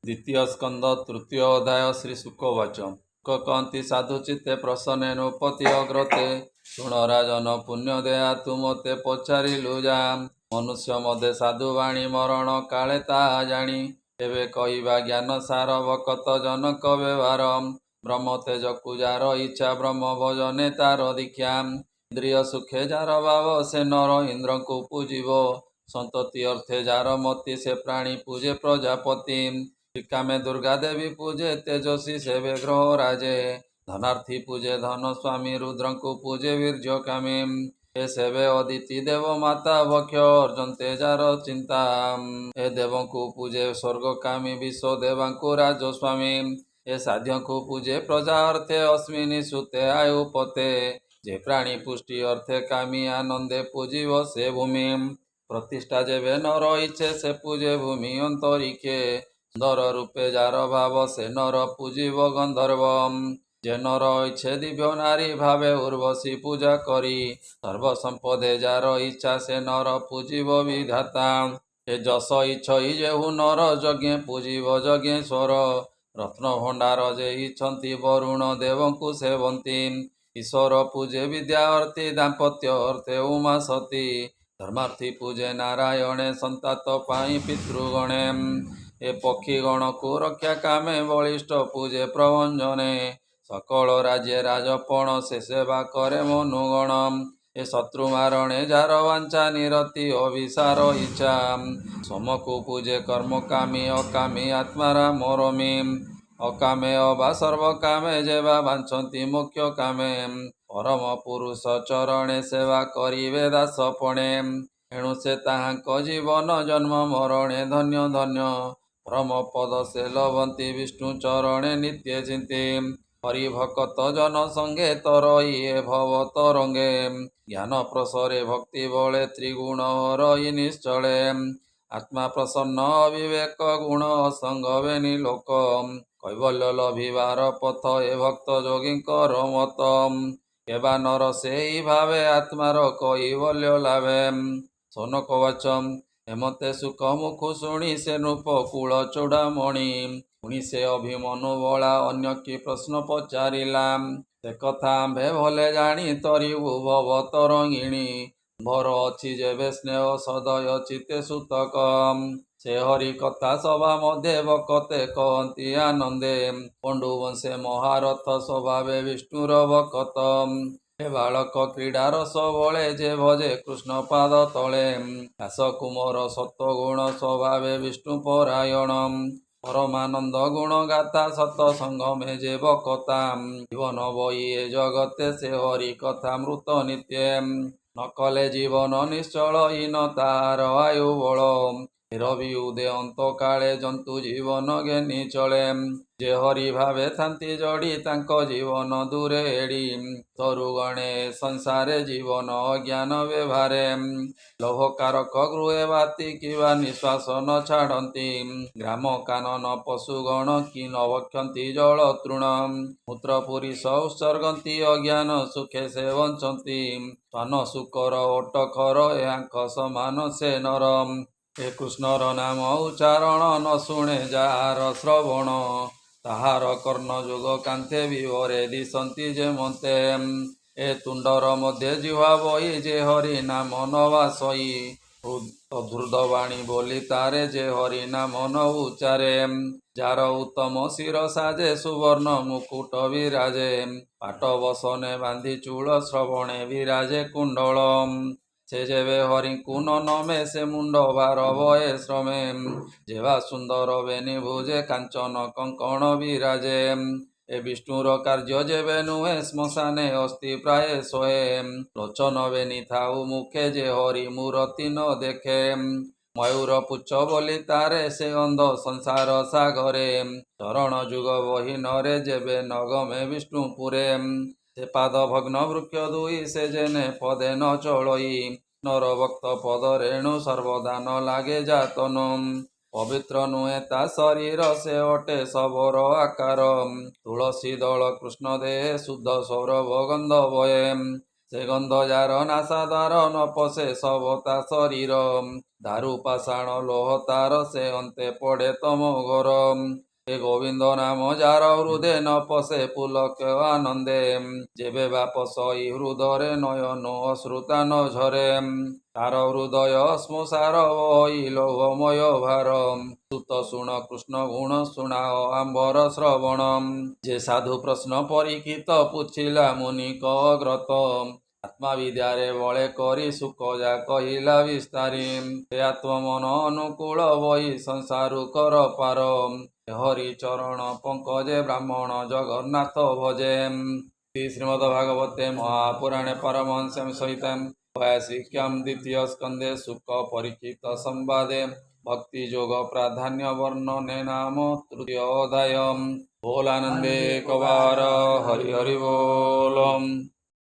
द्वितीय स्कंद तृतीय अध्याय श्री शुकवाच कहती साधुचित्ते प्रसन्नेनुपति अग्रते शुण राजन पुण्य देया तु मते पचारिलु जा मनुष्य मदे साधुवाणी मरण काले ताहा जाणी एवे कहवा ज्ञान सार बकत जनक व्यवहार ब्रह्म तेजकु जार इच्छा ब्रह्म भजने तार दीक्षा इंद्रिय सुखे जार भाव से नर इंद्र को पूजिब संतति अर्थे जार मति से प्राणी पूजे प्रजापति कामे दुर्गा देवी पूजे तेजस्वी सेवे ग्रह राजे धनार्थी पूजे धन स्वामी रुद्र को पूजे वीर्य कामी ए सेवे अदिति देव माता भक्ष अर्जुन तेजार चिंता ए देव को पूजे स्वर्ग कामी विश्व देवा को राजस्वामी ए साध्य को पूजे प्रजा अर्थे अस्मिनी सुते आयु पते जे प्राणी पुष्टि अर्थे कामी आनंदे पूजिव से भूमि प्रतिष्ठा जेबे नर इच्छे से पूजे भूमि अंतरिके सुंदर रूपे जार भाव से नर पूजिब गंधर्व जे नर इच्छे दिव्य नारी भावे उर्वशी पूजा करी सर्व संपदे जार इच्छा से नर पूजिब विधाता हे जस इच्छई जेहु नर यज्ञ पूजिब यज्ञेश्वर रत्न भंडार जे इच्छन्ति वरुण देवंकु सेवन्ति ईश्वर पूजे विद्या अर्थे दाम्पत्य अर्थे उमा सती धर्मार्थी पूजे नारायणे संतात पाई पितृगणे ए पक्षीगण को रक्षा कामे बलिष्ठ पूजे प्रभंजने सकल राज्य राजपण से सेवा करे मनुगण ए शत्रु मारणे जार वांछा निरति अभिसार इच्छा सोम को पूजे कर्म कामी अकामी आत्मारा मोरमी अकामे अबा सर्व कामे जेवा वांछन्ति मुख्य कामे परम पुरुष चरणे सेवा करिवे दासपणे एणु से ताहांक जीवन जन्म मरणे धन्य धन्य परम पद से लभंती विष्णु चरणे नित्य चिंते हरि भक्त जन संगे तरइए भव तरंगे ज्ञान प्रसरे भक्ति बले त्रिगुण रही निश्चले आत्मा प्रसन्न अविवेक गुण असंग बेनी लोक कैवल्य लभिबार पथ ए भक्त जोगींकर मत केबा नर से भावे आत्मार कैवल्य लाभे सौनकवाच हेमते सुख मुखु शुणी से नृप कूल चूड़ामणि पुणी से अभिमनु बला अन्य कि प्रश्न पचारिला से कथा आम्भे भले जानी तरिबु भव तरंगिणी भर अच्छी जेबे स्नेह सदय चिते सुतक से हरि कथा सभा मध्य बकते कहती आनंदे पंडुवंशे महारथ स्वभावे विष्णुर बकत हे बालक क्रीडा रस बले जे भजे कृष्ण पाद तले आस कुमर सत्वगुण स्वभावे विष्णु परायण परमानंद गुण गाथा सतसंग में जे बकता जीवन बई ए जगते से हरि कथा मृत नित्य न कले जीवन निश्चल इन तार आयु बल रवि उदे अंत काले जंतु जीवन घेनी चले जे हरि भावे थांती जड़ी तांको जीवन दूरे एड़ी तरुगणे संसारे जीवन अज्ञान व्यवहारे लोहकारक गृहे बाती किवा निश्वास न छाड़ती ग्राम कानन पशुगण कि न भक्षन्ति जल तृण मूत्र पुरीष उत्सर्गन्ति अज्ञान सुखे से वंचन्ति स्वान शुकर ओटखर यांक समान से नरम हे कृष्णर नाम उच्चारण न शुणे जार श्रवण ताहार कर्ण जुग कांते विवरे दिशन्ति जे मते ए तुंडर मध्य जिह्वा बही जे हरि नाम नवासई धूर्धवाणी बोली तारे जे हरि नाम न उच्चारे जार उत्तम शिर साजे सुवर्ण मुकुट विराजे पाट बसने बांधी चूल श्रवणे विराजे कुंडल से जेबे हरिଙ୍କୁ न नमे से मुंड भार भये श्रमे जेवा सुंदर बेनी भुजे कांचन कंकण विराजे ए विष्णुर कार्य जेबे नुहे श्मशाने अस्ति प्राय सोए लोचन बेनी थाउ मुखे जे हरि मूर्ति न देखे मयूर पुच्छ बोली तारे से अंध संसार सागरे चरण जुग बही नरे जेबे नगमे विष्णुपुरे से पाद भग्न वृक्ष दुई से जेने पदे न चलई नर भक्त पद रेणु सर्वदा न लागे जातन पवित्र नुहे ता शरीर से अटे सबर आकार तुलसी दल कृष्ण देह शुद्ध सौरभ गंध बये से गंध जार नासादार न पशे सब ता शरीर ଦାରୁ ପାଷାଣ ଲୋହ ତାର ସେ ଅନ୍ତେ ପଡ଼େ ତମ ଘର ଏ ଗୋବିନ୍ଦ ନାମ ଯାର ହୃଦେ ନ ପଶେ ପୁଲକ ଆନନ୍ଦେ ଯେବେ ବାପ ସଇ ହୃଦରେ ନୟନ ଅଶ୍ରୁତା ନ ଝରେ ତାର ହୃଦୟ ଶ୍ମଶାର ବହି ଲୌହମୟ ଭାର ସୁତ ଶୁଣ କୃଷ୍ଣ ଗୁଣ ଶୁଣାଅ ଆମ୍ବର ଶ୍ରବଣ ଯେ ସାଧୁ ପ୍ରଶ୍ନ ପରୀକ୍ଷିତ ପୁଛିଲା ମୁନିକ ଗ୍ରତ ଆତ୍ମା ବିଦ୍ୟାରେ ବଳେ କରି ସୁଖ ଯା କହିଲା ବିସ୍ତାରୀ ସେ ଆତ୍ମମନ ଅନୁକୂଳ ବହି ସଂସାରୁ କର ପାର ହରି ଚରଣ ପଙ୍କଜେ ବ୍ରାହ୍ମଣ ଜଗନ୍ନାଥ ଭଜେ ଶ୍ରୀମଦ ଭାଗବତେ ମହାପୁରାଣେ ପରମହଂସ୍ୟାಂ ସହିତଂ वैशिक्यं द्वितीय स्कंदे सुख परीक्षित संवादे भक्ति जोग प्राधान्य वर्णने नाम तृतीयोऽध्यायः बोलानंदे कवार हरि हरि बोलम।